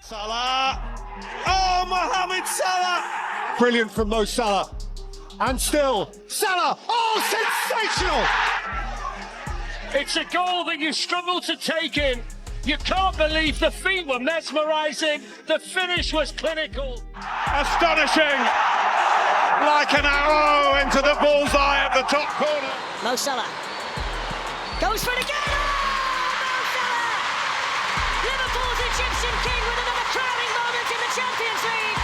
Salah. Oh, Mohamed Salah. Brilliant from Mo Salah. And still, Salah. Oh, sensational. It's a goal that you struggle to take in. You can't believe the feet were mesmerising. The finish was clinical. Astonishing. Like an arrow into the bullseye at the top corner. Mo Salah goes for it again. Mo Salah! Liverpool's Egyptian King with another crowning moment in the Champions League.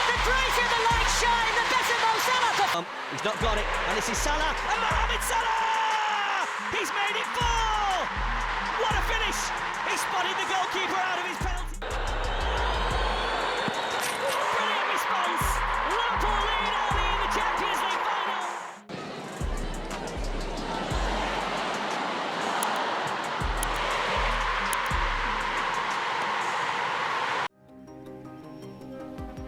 The brighter the light shine, the better Mo Salah. He's not got it, and this is Salah and Mohamed Salah. He's made it 4. What a finish! He spotted the goalkeeper out of his penalty. Brilliant response. Liverpool lead early in the Champions League final.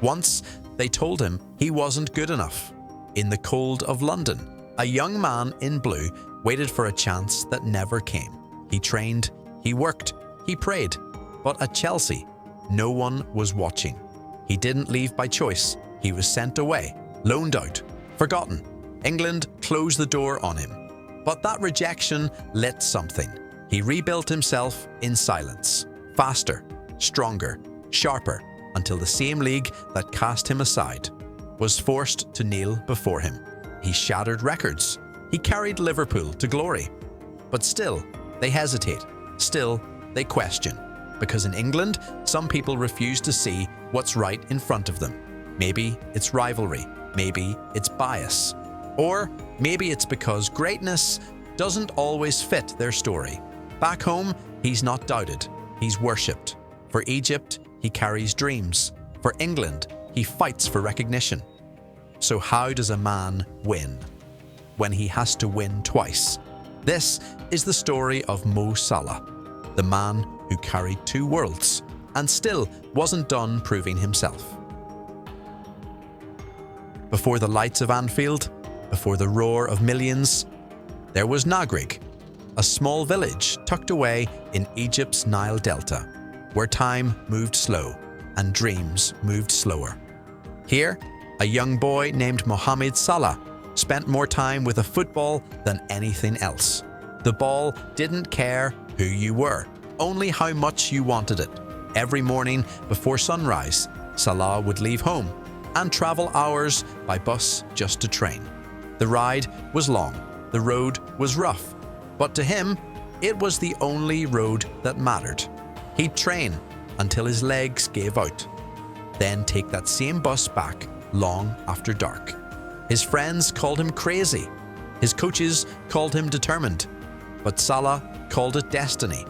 Once, they told him he wasn't good enough. In the cold of London, a young man in blue waited for a chance that never came. He trained, he worked, he prayed, but at Chelsea, no one was watching. He didn't leave by choice. He was sent away, loaned out, forgotten. England closed the door on him. But that rejection lit something. He rebuilt himself in silence, faster, stronger, sharper, until the same league that cast him aside was forced to kneel before him. He shattered records. He carried Liverpool to glory. But still, they hesitate. Still, they question. Because in England, some people refuse to see what's right in front of them. Maybe it's rivalry. Maybe it's bias. Or maybe it's because greatness doesn't always fit their story. Back home, he's not doubted. He's worshipped. For Egypt, he carries dreams. For England, he fights for recognition. So how does a man win? When he has to win twice. This is the story of Mo Salah, the man who carried 2 worlds and still wasn't done proving himself. Before the lights of Anfield, before the roar of millions, there was Nagrig, a small village tucked away in Egypt's Nile Delta, where time moved slow and dreams moved slower. Here, a young boy named Mohamed Salah spent more time with a football than anything else. The ball didn't care who you were, only how much you wanted it. Every morning before sunrise, Salah would leave home and travel hours by bus just to train. The ride was long, the road was rough, but to him, it was the only road that mattered. He'd train until his legs gave out, then take that same bus back long after dark. His friends called him crazy. His coaches called him determined. But Salah called it destiny.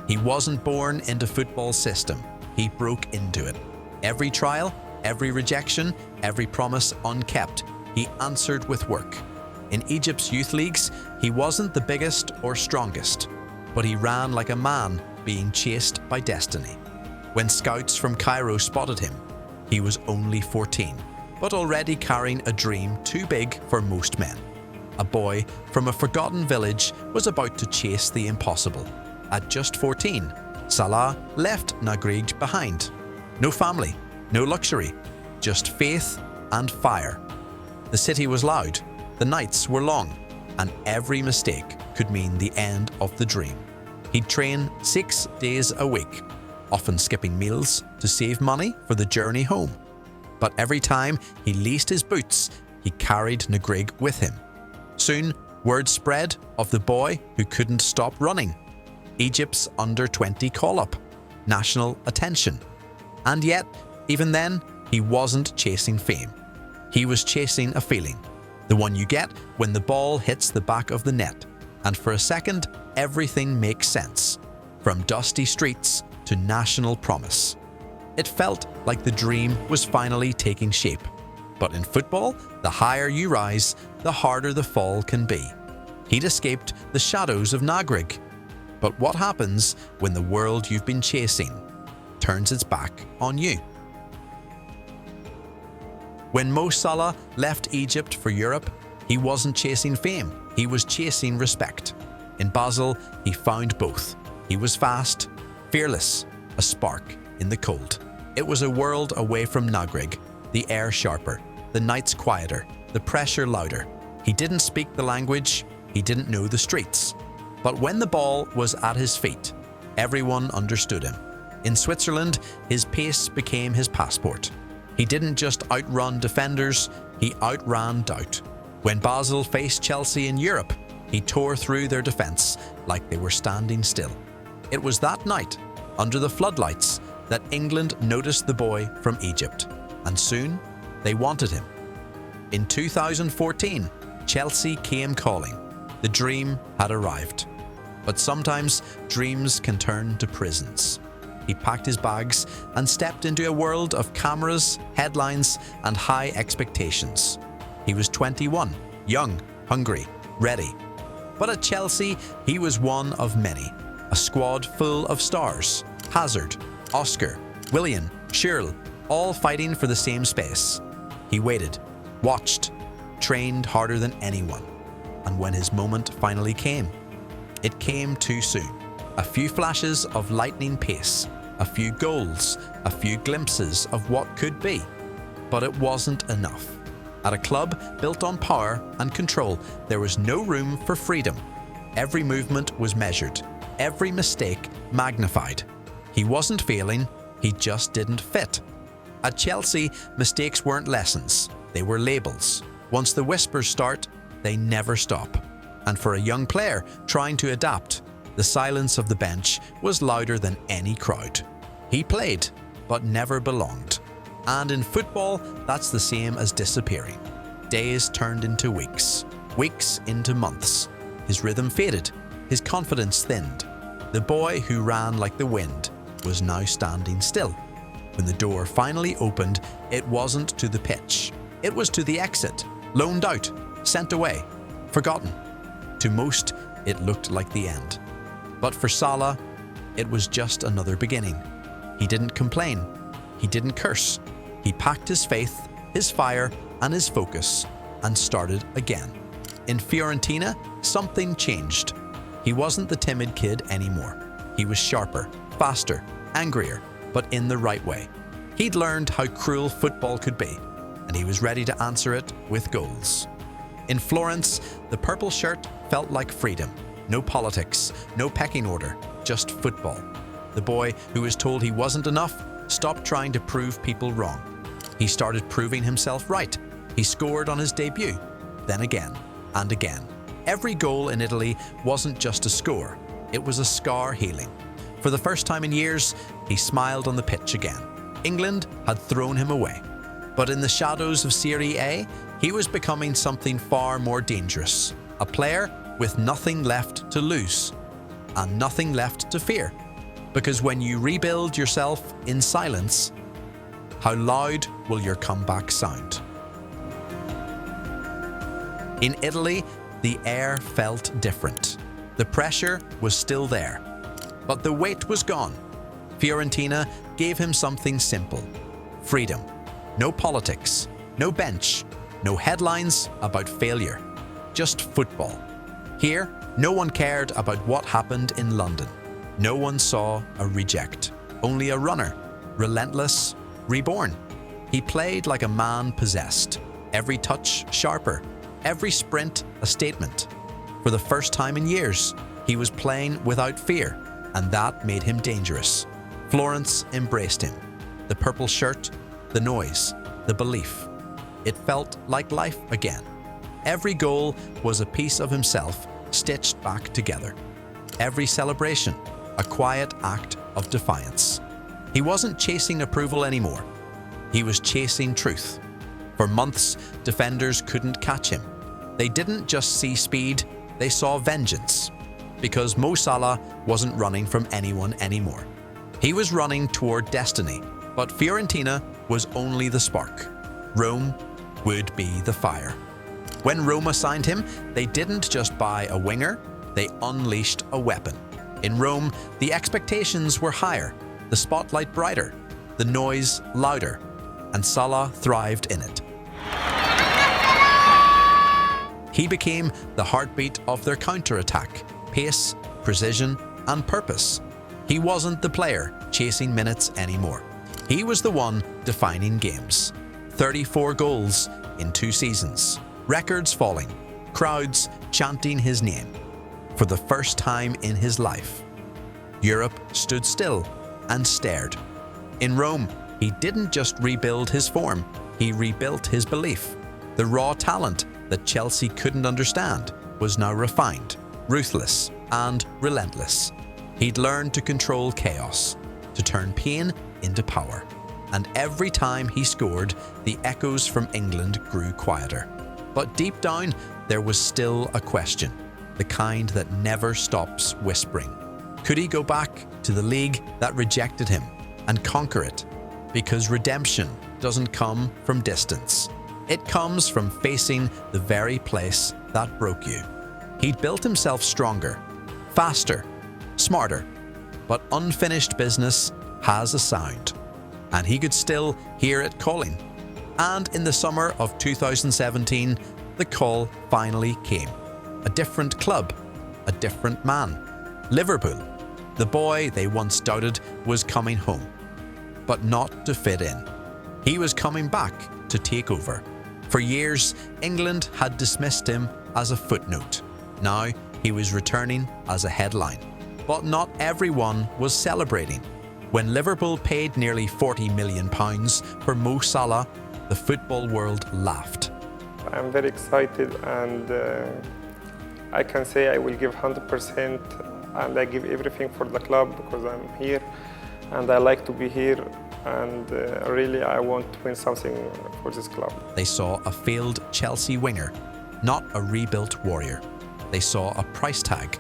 He wasn't born into football's system. He broke into it. Every trial, every rejection, every promise unkept, he answered with work. In Egypt's youth leagues, he wasn't the biggest or strongest, but he ran like a man being chased by destiny. When scouts from Cairo spotted him, he was only 14, but already carrying a dream too big for most men. A boy from a forgotten village was about to chase the impossible. At just 14, Salah left Nagrig behind. No family, no luxury, just faith and fire. The city was loud, the nights were long, and every mistake could mean the end of the dream. He'd train 6 days a week, often skipping meals to save money for the journey home. But every time he laced his boots, he carried Nagrig with him. Soon, word spread of the boy who couldn't stop running. Egypt's under-20 call-up, national attention. And yet, even then, he wasn't chasing fame. He was chasing a feeling, the one you get when the ball hits the back of the net, and for a second, everything makes sense, from dusty streets to national promise. It felt like the dream was finally taking shape. But in football, the higher you rise, the harder the fall can be. He'd escaped the shadows of Nagrig. But what happens when the world you've been chasing turns its back on you? When Mo Salah left Egypt for Europe, he wasn't chasing fame, he was chasing respect. In Basel, he found both. He was fast, fearless, a spark in the cold. It was a world away from Nagrig, the air sharper, the nights quieter, the pressure louder. He didn't speak the language, he didn't know the streets. But when the ball was at his feet, everyone understood him. In Switzerland, his pace became his passport. He didn't just outrun defenders, he outran doubt. When Basel faced Chelsea in Europe, he tore through their defence like they were standing still. It was that night, under the floodlights, that England noticed the boy from Egypt, and soon they wanted him. In 2014, Chelsea came calling. The dream had arrived. But sometimes dreams can turn to prisons. He packed his bags and stepped into a world of cameras, headlines, and high expectations. He was 21, young, hungry, ready. But at Chelsea, he was one of many. A squad full of stars. Hazard, Oscar, Willian, Schürrle, all fighting for the same space. He waited, watched, trained harder than anyone. And when his moment finally came, it came too soon. A few flashes of lightning pace, a few goals, a few glimpses of what could be. But it wasn't enough. At a club built on power and control, there was no room for freedom. Every movement was measured, every mistake magnified. He wasn't failing, he just didn't fit. At Chelsea, mistakes weren't lessons, they were labels. Once the whispers start, they never stop. And for a young player trying to adapt, the silence of the bench was louder than any crowd. He played, but never belonged. And in football, that's the same as disappearing. Days turned into weeks, weeks into months. His rhythm faded, his confidence thinned. The boy who ran like the wind was now standing still. When the door finally opened, it wasn't to the pitch. It was to the exit, loaned out, sent away, forgotten. To most, it looked like the end. But for Salah, it was just another beginning. He didn't complain. He didn't curse. He packed his faith, his fire, and his focus, and started again. In Fiorentina, something changed. He wasn't the timid kid anymore. He was sharper, faster, angrier, but in the right way. He'd learned how cruel football could be, and he was ready to answer it with goals. In Florence, the purple shirt felt like freedom. No politics, no pecking order, just football. The boy who was told he wasn't enough stopped trying to prove people wrong. He started proving himself right. He scored on his debut, then again and again. Every goal in Italy wasn't just a score, it was a scar healing. For the first time in years, he smiled on the pitch again. England had thrown him away. But in the shadows of Serie A, he was becoming something far more dangerous. A player with nothing left to lose and nothing left to fear. Because when you rebuild yourself in silence, how loud will your comeback sound? In Italy, the air felt different. The pressure was still there, but the weight was gone. Fiorentina gave him something simple: freedom. No politics, no bench, no headlines about failure, just football. Here, no one cared about what happened in London. No one saw a reject, only a runner, relentless, reborn. He played like a man possessed, every touch sharper, every sprint a statement. For the first time in years, he was playing without fear, and that made him dangerous. Florence embraced him. The purple shirt, the noise, the belief. It felt like life again. Every goal was a piece of himself stitched back together. Every celebration, a quiet act of defiance. He wasn't chasing approval anymore. He was chasing truth. For months, defenders couldn't catch him. They didn't just see speed, they saw vengeance. Because Mo Salah wasn't running from anyone anymore. He was running toward destiny, but Fiorentina was only the spark. Rome would be the fire. When Roma signed him, they didn't just buy a winger, they unleashed a weapon. In Rome, the expectations were higher, the spotlight brighter, the noise louder, and Salah thrived in it. He became the heartbeat of their counter-attack, pace, precision, and purpose. He wasn't the player chasing minutes anymore. He was the one defining games. 34 goals in 2 seasons. Records falling. Crowds chanting his name. For the first time in his life, Europe stood still and stared. In Rome, he didn't just rebuild his form, he rebuilt his belief. The raw talent that Chelsea couldn't understand was now refined, ruthless, and relentless. He'd learned to control chaos, to turn pain into power. And every time he scored, the echoes from England grew quieter. But deep down, there was still a question, the kind that never stops whispering. Could he go back to the league that rejected him and conquer it? Because redemption doesn't come from distance. It comes from facing the very place that broke you. He'd built himself stronger, faster, smarter, but unfinished business has a sound, and he could still hear it calling. And in the summer of 2017, the call finally came. A different club, a different man. Liverpool. The boy they once doubted was coming home, but not to fit in. He was coming back to take over. For years, England had dismissed him as a footnote. Now, he was returning as a headline. But not everyone was celebrating. When Liverpool paid nearly £40 million for Mo Salah, the football world laughed. I'm very excited, and I can say I will give 100%, and I give everything for the club because I'm here and I like to be here, and really I want to win something for this club. They saw a failed Chelsea winger, not a rebuilt warrior. They saw a price tag,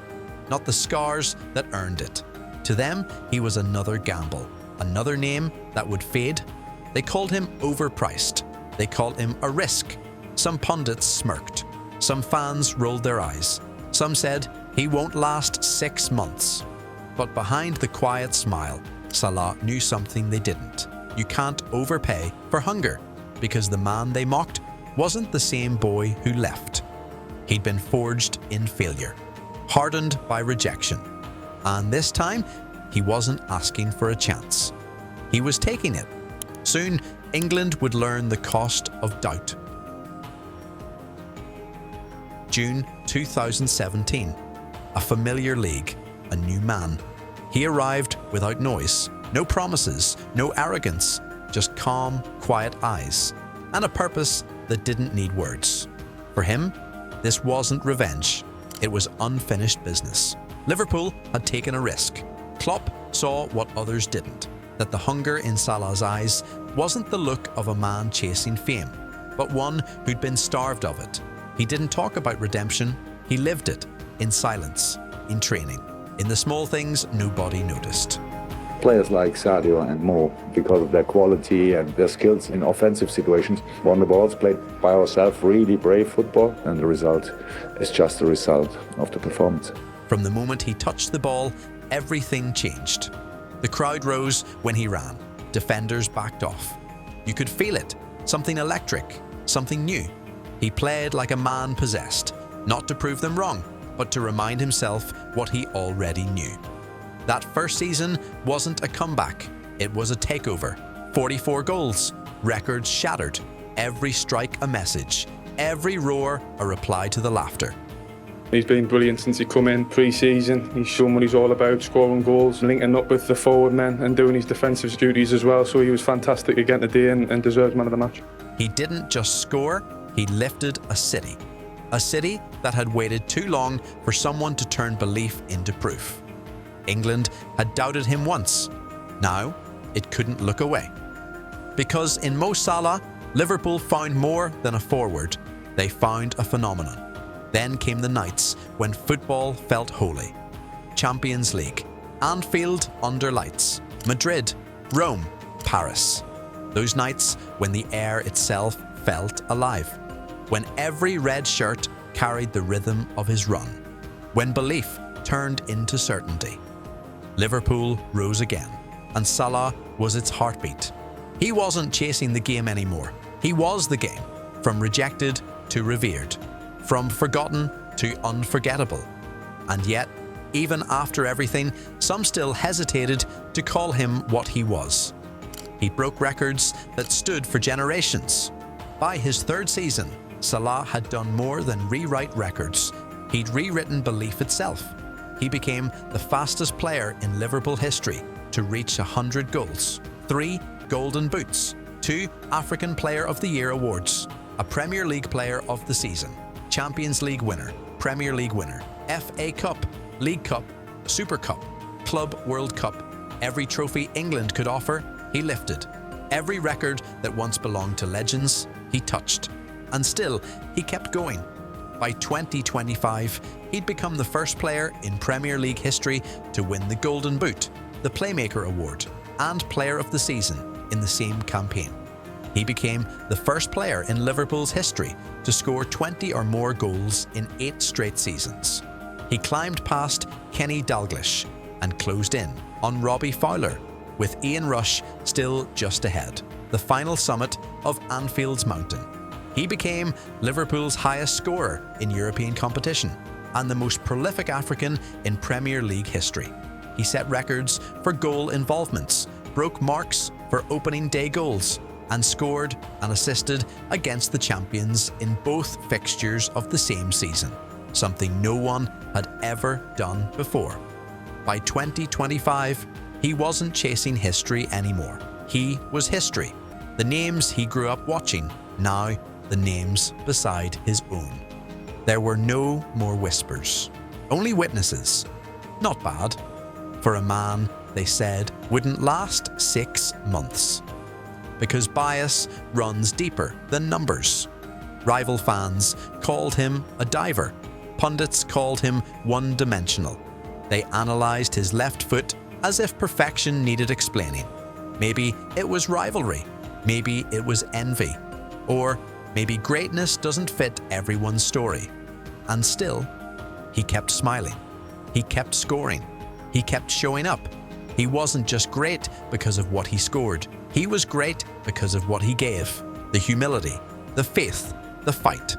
not the scars that earned it. To them, he was another gamble, another name that would fade. They called him overpriced. They called him a risk. Some pundits smirked. Some fans rolled their eyes. Some said he won't last 6 months. But behind the quiet smile, Salah knew something they didn't. You can't overpay for hunger, because the man they mocked wasn't the same boy who left. He'd been forged in failure, hardened by rejection. And this time, he wasn't asking for a chance. He was taking it. Soon, England would learn the cost of doubt. June 2017. A familiar league, a new man. He arrived without noise, no promises, no arrogance, just calm, quiet eyes, and a purpose that didn't need words. For him, this wasn't revenge. It was unfinished business. Liverpool had taken a risk. Klopp saw what others didn't, that the hunger in Salah's eyes wasn't the look of a man chasing fame, but one who'd been starved of it. He didn't talk about redemption, he lived it, in silence, in training, in the small things nobody noticed. Players like Sadio and Mo, because of their quality and their skills in offensive situations, won the balls, played by ourselves, really brave football, and the result is just the result of the performance. From the moment he touched the ball, everything changed. The crowd rose when he ran. Defenders backed off. You could feel it, something electric, something new. He played like a man possessed, not to prove them wrong, but to remind himself what he already knew. That first season wasn't a comeback, it was a takeover. 44 goals, records shattered, every strike a message, every roar a reply to the laughter. He's been brilliant since he come in pre-season. He's shown what he's all about, scoring goals, linking up with the forward men and doing his defensive duties as well. So he was fantastic again today and deserves man of the match. He didn't just score, he lifted a city. A city that had waited too long for someone to turn belief into proof. England had doubted him once. Now, it couldn't look away. Because in Mo Salah, Liverpool found more than a forward. They found a phenomenon. Then came the nights when football felt holy. Champions League, Anfield under lights, Madrid, Rome, Paris. Those nights when the air itself felt alive. When every red shirt carried the rhythm of his run. When belief turned into certainty. Liverpool rose again, and Salah was its heartbeat. He wasn't chasing the game anymore. He was the game, from rejected to revered, from forgotten to unforgettable. And yet, even after everything, some still hesitated to call him what he was. He broke records that stood for generations. By his third season, Salah had done more than rewrite records. He'd rewritten belief itself. He became the fastest player in Liverpool history to reach 100 goals, 3 Golden Boots, 2 African Player of the Year awards, a Premier League Player of the Season, Champions League winner, Premier League winner, FA Cup, League Cup, Super Cup, Club World Cup. Every trophy England could offer, he lifted. Every record that once belonged to legends, he touched. And still, he kept going. By 2025, he'd become the first player in Premier League history to win the Golden Boot, the Playmaker Award, and Player of the Season in the same campaign. He became the first player in Liverpool's history to score 20 or more goals in 8 straight seasons. He climbed past Kenny Dalglish and closed in on Robbie Fowler, with Ian Rush still just ahead, the final summit of Anfield's mountain. He became Liverpool's highest scorer in European competition and the most prolific African in Premier League history. He set records for goal involvements, broke marks for opening day goals, and scored and assisted against the champions in both fixtures of the same season, something no one had ever done before. By 2025, he wasn't chasing history anymore. He was history. The names he grew up watching, now the names beside his own. There were no more whispers, only witnesses. Not bad for a man they said wouldn't last 6 months. Because bias runs deeper than numbers. Rival fans called him a diver. Pundits called him one-dimensional. They analysed his left foot as if perfection needed explaining. Maybe it was rivalry. Maybe it was envy. Or maybe greatness doesn't fit everyone's story. And still, he kept smiling. He kept scoring. He kept showing up. He wasn't just great because of what he scored. He was great because of what he gave. The humility, the faith, the fight.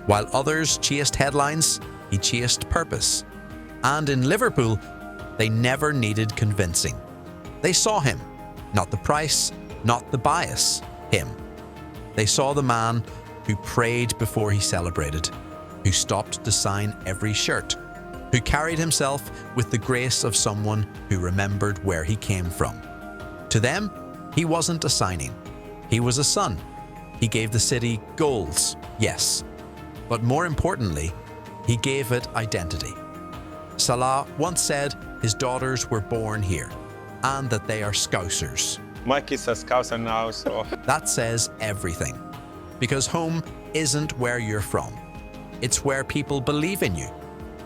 While others chased headlines, he chased purpose. And in Liverpool, they never needed convincing. They saw him, not the price, not the bias, him. They saw the man who prayed before he celebrated, who stopped to sign every shirt, who carried himself with the grace of someone who remembered where he came from. To them, he wasn't a signing. He was a son. He gave the city goals, yes. But more importantly, he gave it identity. Salah once said his daughters were born here and that they are Scousers. My kids are Scouser now, so... That says everything. Because home isn't where you're from. It's where people believe in you.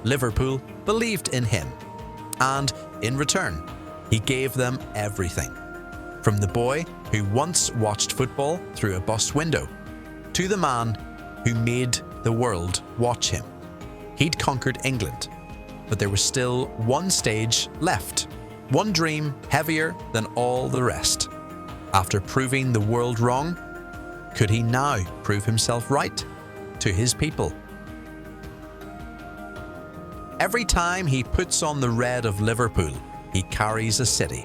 Liverpool believed in him. And in return, he gave them everything. From the boy who once watched football through a bus window, to the man who made the world watch him. He'd conquered England, but there was still one stage left, one dream heavier than all the rest. After proving the world wrong, could he now prove himself right to his people? Every time he puts on the red of Liverpool, he carries a city.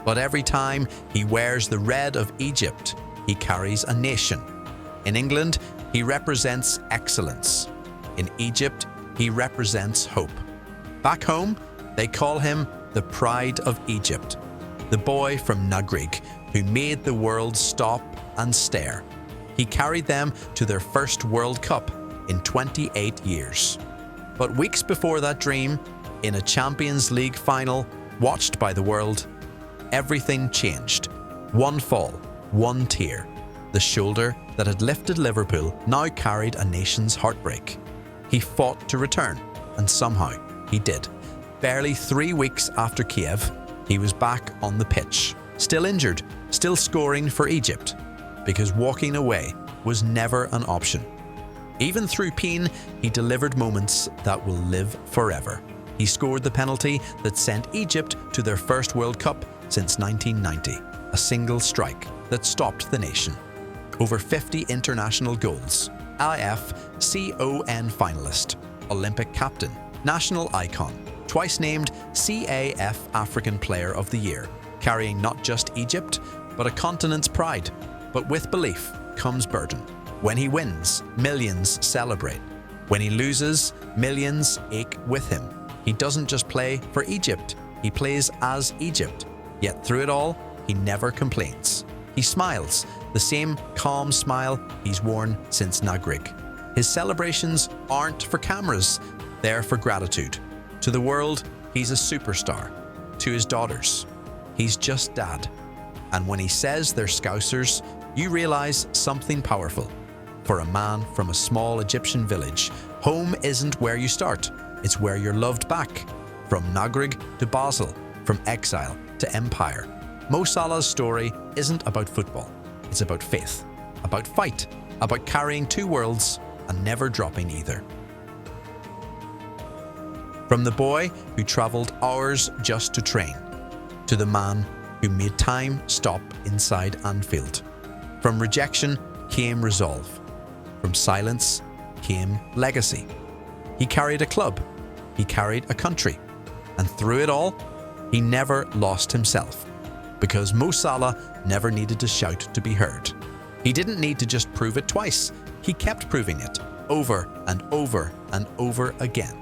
But every time he wears the red of Egypt, he carries a nation. In England, he represents excellence. In Egypt, he represents hope. Back home, they call him the Pride of Egypt, the boy from Nagrig who made the world stop and stare. He carried them to their first World Cup in 28 years. But weeks before that dream, in a Champions League final watched by the world, everything changed. One fall, one tear. The shoulder that had lifted Liverpool now carried a nation's heartbreak. He fought to return, and somehow he did. Barely 3 weeks after Kiev, he was back on the pitch, still injured, still scoring for Egypt, because walking away was never an option. Even through pain, he delivered moments that will live forever. He scored the penalty that sent Egypt to their first World Cup since 1990, a single strike that stopped the nation. Over 50 international goals, IFCON finalist, Olympic captain, national icon, twice named CAF African Player of the Year, carrying not just Egypt, but a continent's pride. But with belief comes burden. When he wins, millions celebrate. When he loses, millions ache with him. He doesn't just play for Egypt, he plays as Egypt. Yet through it all, he never complains. He smiles, the same calm smile he's worn since Nagrig. His celebrations aren't for cameras, they're for gratitude. To the world, he's a superstar. To his daughters, he's just dad. And when he says they're Scousers, you realize something powerful. For a man from a small Egyptian village, home isn't where you start, it's where you're loved back. From Nagrig to Basel, from exile to empire. Mo Salah's story isn't about football, it's about faith, about fight, about carrying two worlds and never dropping either. From the boy who travelled hours just to train, to the man who made time stop inside Anfield. From rejection came resolve. From silence came legacy. He carried a club, he carried a country, and through it all, he never lost himself. Because Mo Salah never needed to shout to be heard. He didn't need to just prove it twice, he kept proving it over and over and over again.